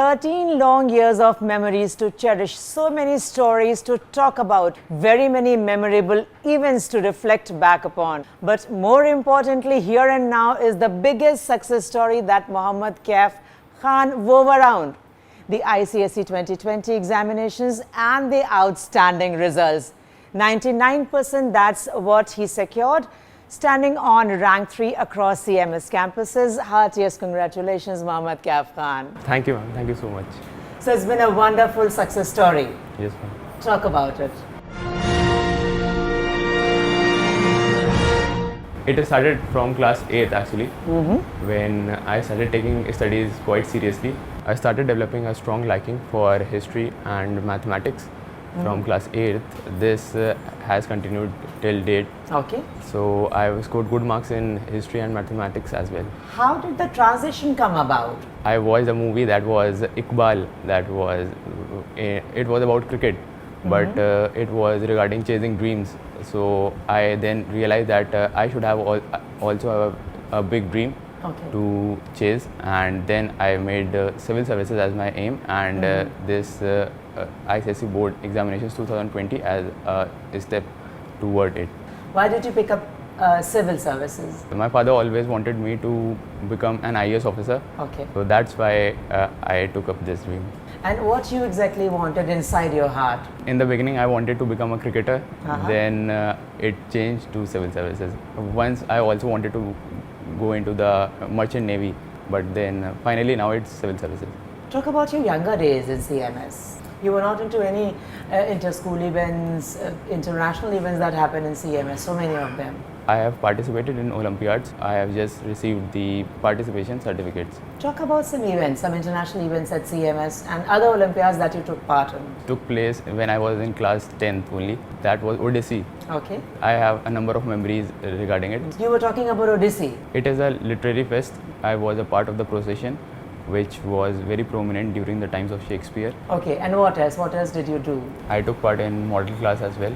13 long years of memories to cherish, so many stories to talk about, very many memorable events to reflect back upon. But more importantly, here and now is the biggest success story that Mohammad Kaif Khan wove around: the ICSE 2020 examinations and the outstanding results. 99%, that's what he secured, standing on rank 3 across CMS campuses. Heartiest congratulations, Mohammad Kaif Khan. Thank you, ma'am. Thank you so much. So it's been a wonderful success story. Yes, ma'am. Talk about it. It started from class 8th actually, when I started taking studies quite seriously. I started developing a strong liking for history and mathematics from class 8th. This has continued till date. Okay. So I scored good marks in history and mathematics as well. How did the transition come about? I watched a movie that was Iqbal. It was about cricket, but it was regarding chasing dreams. So I then realized that I should have also have a big dream to chase, and then I made civil services as my aim, and this ICSE board examinations 2020 as a step toward it. Why did you pick up civil services? My father always wanted me to become an IAS officer. Okay. So that's why I took up this dream. And what you exactly wanted inside your heart? In the beginning, I wanted to become a cricketer. Then it changed to civil services. Once I also wanted to go into the merchant navy, but then finally now it's civil services. Talk about your younger days in CMS. You were not into any inter-school events, international events that happen in CMS, so many of them. I have participated in Olympiads. I have just received the participation certificates. Talk about some events, some international events at CMS and other Olympiads that you took part in. Took place when I was in class 10th only. That was Odyssey. Okay. I have a number of memories regarding it. You were talking about Odyssey. It is a literary fest. I was a part of the procession, which was very prominent during the times of Shakespeare. Okay, and what else? What else did you do? I took part in model class as well.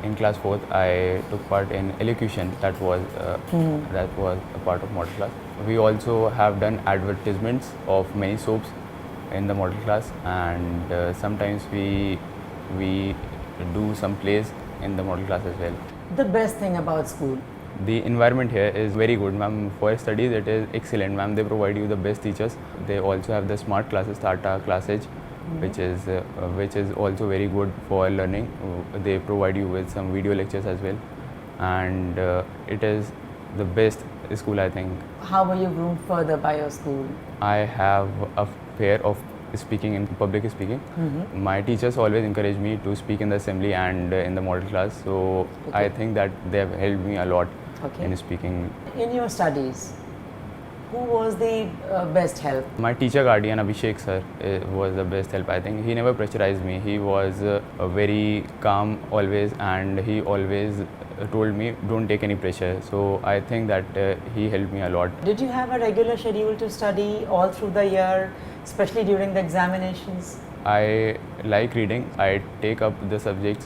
In class 4th, I took part in elocution. That was a part of model class. We also have done advertisements of many soaps in the model class, and sometimes we do some plays in the model class as well. The best thing about school? The environment here is very good, ma'am. For studies, it is excellent, ma'am. They provide you the best teachers. They also have the smart classes, Tata Class Edge, which is also very good for learning. They provide you with some video lectures as well, and it is the best school, I think. How were you groomed further by your school? I have a fear of speaking in public speaking. My teachers always encourage me to speak in the assembly and in the model class, so I think that they have helped me a lot in speaking. In your studies, who was the best help? My teacher guardian Abhishek sir was the best help, I think. He never pressurized me. He was very calm always, and he always told me don't take any pressure. So I think that he helped me a lot. Did you have a regular schedule to study all through the year, especially during the examinations? I like reading. I take up the subjects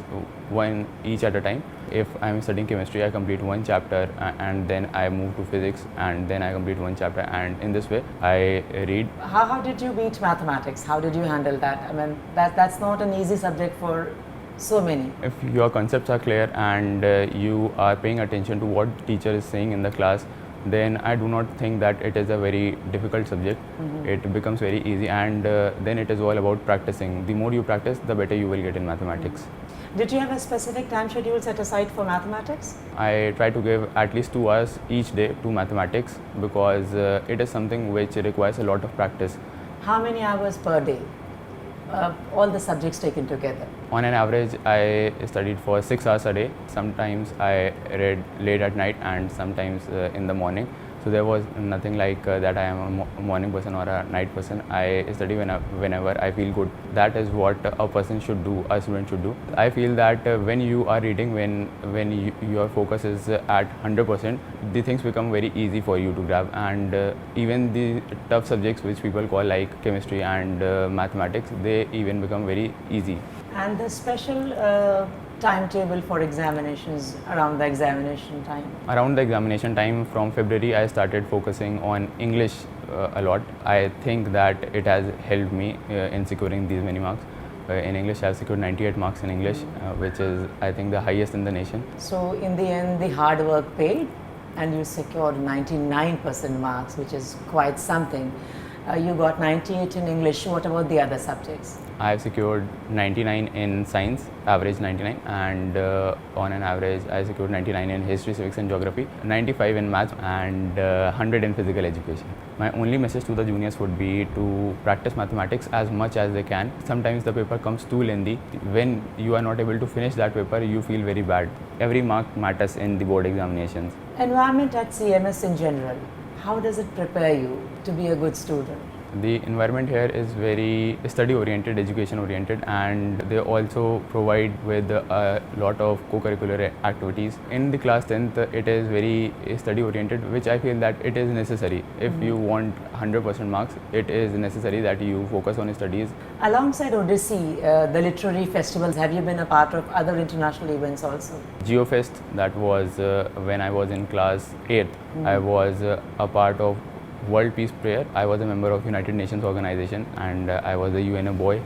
one each at a time. If I am studying chemistry, I complete one chapter, and then I move to physics, and then I complete one chapter, and in this way I read. How did you beat mathematics? How did you handle that? I mean, that's not an easy subject for so many. If your concepts are clear and you are paying attention to what teacher is saying in the class, then I do not think that it is a very difficult subject. It becomes very easy, and then it is all about practicing. The more you practice, the better you will get in mathematics. Did you have a specific time schedule set aside for mathematics? I try to give at least 2 hours each day to mathematics, because it is something which requires a lot of practice. How many hours per day? All the subjects taken together? On an average, I studied for 6 hours a day. Sometimes I read late at night, and sometimes in the morning. So there was nothing like that I am a morning person or a night person. I study whenever I feel good. That is what a person should do, a student should do. I feel that when you are reading, when your focus is at 100%, the things become very easy for you to grab, and even the tough subjects which people call like chemistry and mathematics, they even become very easy. And the special timetable for examinations around the examination time? Around the examination time from February, I started focusing on English a lot. I think that it has helped me in securing these many marks. In English, I have secured 98 marks in English, which is, I think, the highest in the nation. So in the end, the hard work paid and you secured 99% marks, which is quite something. You got 98 in English. What about the other subjects? I have secured 99 in science, average 99, and on an average I secured 99 in history, civics and geography, 95 in maths and 100 in physical education. My only message to the juniors would be to practice mathematics as much as they can. Sometimes the paper comes too lengthy. When you are not able to finish that paper, you feel very bad. Every mark matters in the board examinations. Environment at CMS in general, how does it prepare you to be a good student? The environment here is very study oriented, education oriented, and they also provide with a lot of co-curricular activities. In the class 10th, it is very study oriented, which I feel that it is necessary. If you want 100% marks, it is necessary that you focus on studies. Alongside Odyssey, the literary festivals, have you been a part of other international events also? GeoFest, that was when I was in class 8th. I was a part of World Peace Prayer. I was a member of United Nations organization and I was a UNO boy,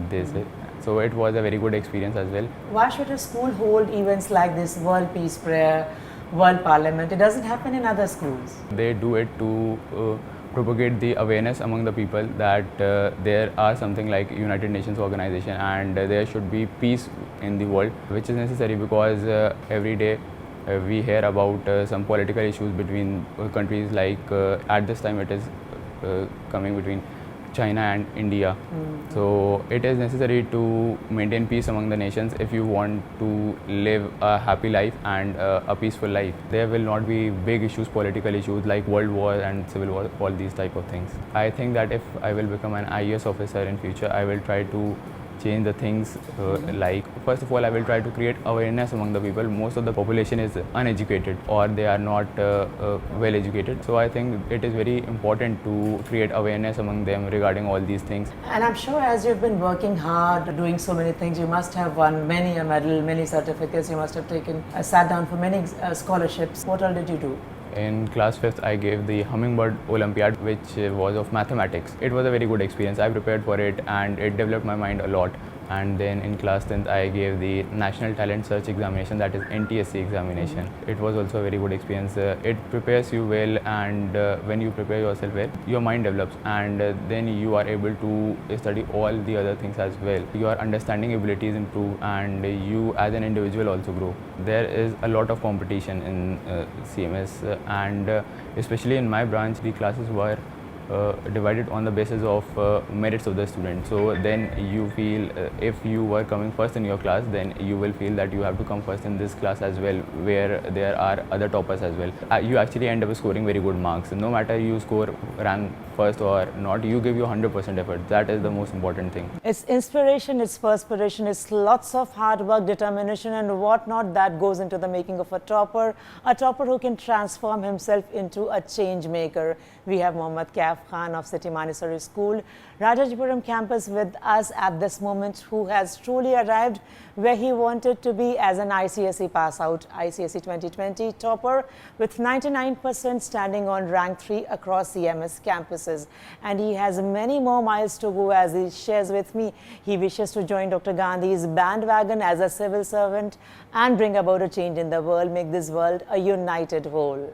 they say. So it was a very good experience as well. Why should a school hold events like this, World Peace Prayer, World Parliament? It doesn't happen in other schools. They do it to propagate the awareness among the people that there are something like United Nations organization and there should be peace in the world, which is necessary because every day we hear about some political issues between countries, like at this time it is coming between China and India. So it is necessary to maintain peace among the nations if you want to live a happy life and a peaceful life. There will not be big issues, political issues like world war and civil war, all these type of things. I think that if I will become an IAS officer in future, I will try to change the things like, first of all, I will try to create awareness among the people. Most of the population is uneducated or they are not well educated. So I think it is very important to create awareness among them regarding all these things. And I'm sure as you've been working hard, doing so many things, you must have won many a medal, many certificates, you must have taken, sat down for many scholarships. What all did you do? In class 5th, I gave the Hummingbird Olympiad, which was of mathematics. It was a very good experience. I prepared for it and it developed my mind a lot. And then in class 10th, I gave the National Talent Search Examination, that is NTSC examination. It was also a very good experience. It prepares you well, and when you prepare yourself well, your mind develops and then you are able to study all the other things as well. Your understanding abilities improve and you as an individual also grow. There is a lot of competition in CMS and especially in my branch, the classes were divided on the basis of merits of the student. So then you feel if you were coming first in your class, then you will feel that you have to come first in this class as well, where there are other toppers as well. You actually end up scoring very good marks. No matter you score rank first or not, you give your 100% effort. That is the most important thing. It's inspiration, it's perspiration, it's lots of hard work, determination and whatnot that goes into the making of a topper who can transform himself into a change maker. We have Mohammad Kaif Khan of City Montessori School, Rajajipuram campus with us at this moment, who has truly arrived where he wanted to be as an ICSE pass out, ICSE 2020 topper with 99% standing on rank 3 across CMS campuses. And he has many more miles to go, as he shares with me. He wishes to join Dr. Gandhi's bandwagon as a civil servant and bring about a change in the world, make this world a united whole.